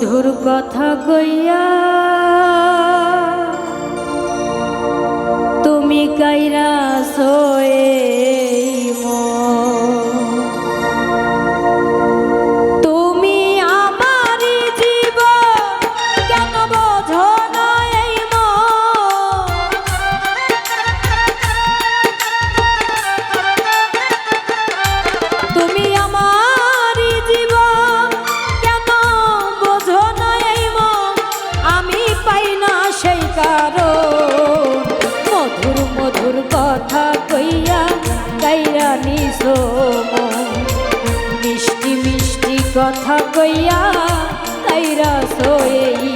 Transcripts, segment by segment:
মধুর কথা কইয়া তুমি কাইরা সোয়ে তুমি আমারই জীবন কেন বোঝো না এই তুমি আমারই জীবন কেন বোঝো না এই আমি পাই না সেই কারণ মধুর মধুর কথা কইয়া গাইরা নিছো মিষ্টি মিষ্টি কথা কইয়া গাইরা সোয়েই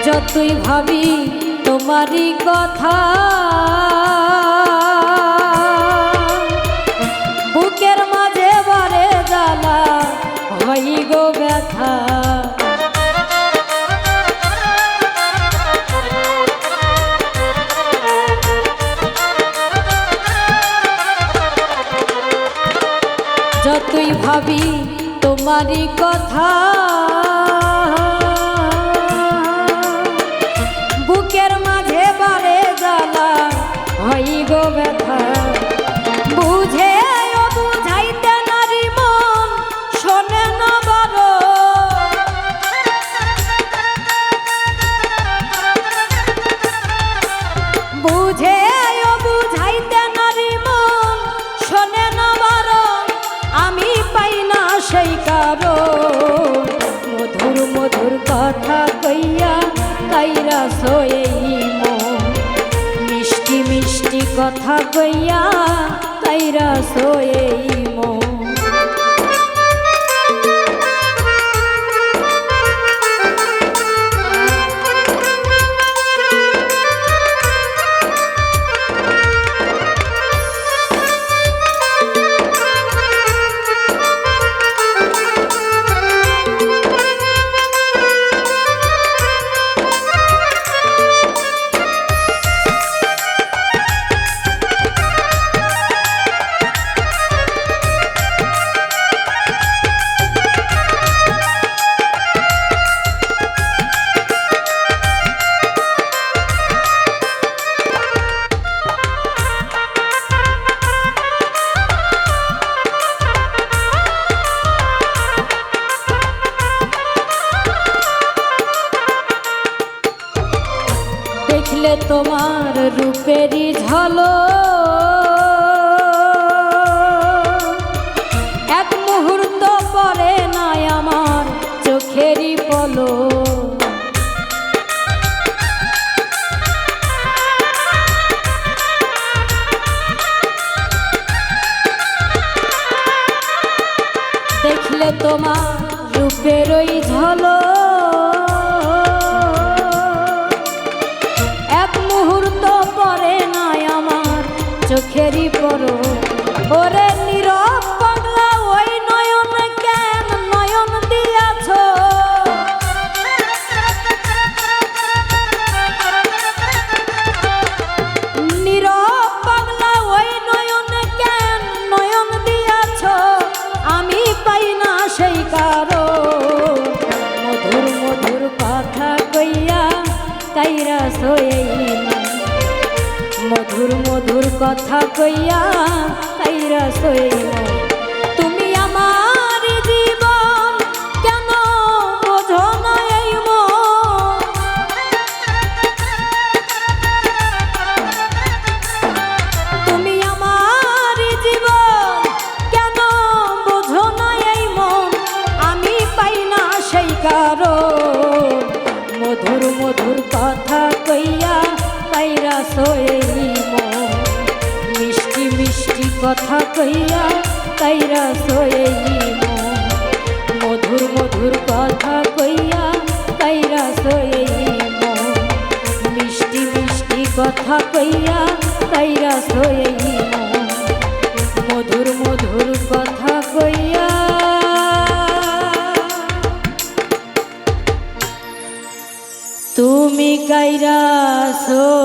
যতই ভাবি তোমারই কথা বুকের মাঝে বারে জ্বালা হই গো ব্যথা যতই ভাবি তোমারই কথা বুকের মাঝে বারে জ্বালা হই গো ব্যথা বুঝে বুঝাইতে নারী মন শোনে না বড় বুঝে বুঝাইতে নারী মন শোনে না বড় আমি পাই না সেই কারণ মধুর মধুর কথা কইয়া কাইরা সোয়েই মিষ্টি মিষ্টি কথা কইয়া কাইরা সোয়েই দেখলে তোমার রূপেরই ঝলক এক মুহূর্ত পরে নাই আমার চোখেরই পলক দেখলে তোমার রূপেরই ঝলক চোখেরই পরো ওরে নীরব পাগলা ওই নয়ন কেন নয়ন দিয়াছ নীরব পাগলা ওই নয়ন কেন নয়ন দিয়াছ আমি পাই না সেই কারণ মধুর মধুর কথা কইয়া কাইরা সোয়েই মধুর মধুর কথা কইয়া কাইরা সোয়েই তুমি আমার জীবন কেন বোঝো না এই কারণ মধুর মধুর কথা কইয়া কাইরা সই মন মিষ্টি মিষ্টি কথা কইয়া কাইরা সই মন মধুর মধুর কথা কইয়া কাইরা সই মন মিষ্টি মিষ্টি কথা কইয়া কাইরা সই মন মধুর মধুর কথা কইয়া তুমি কাইরা সো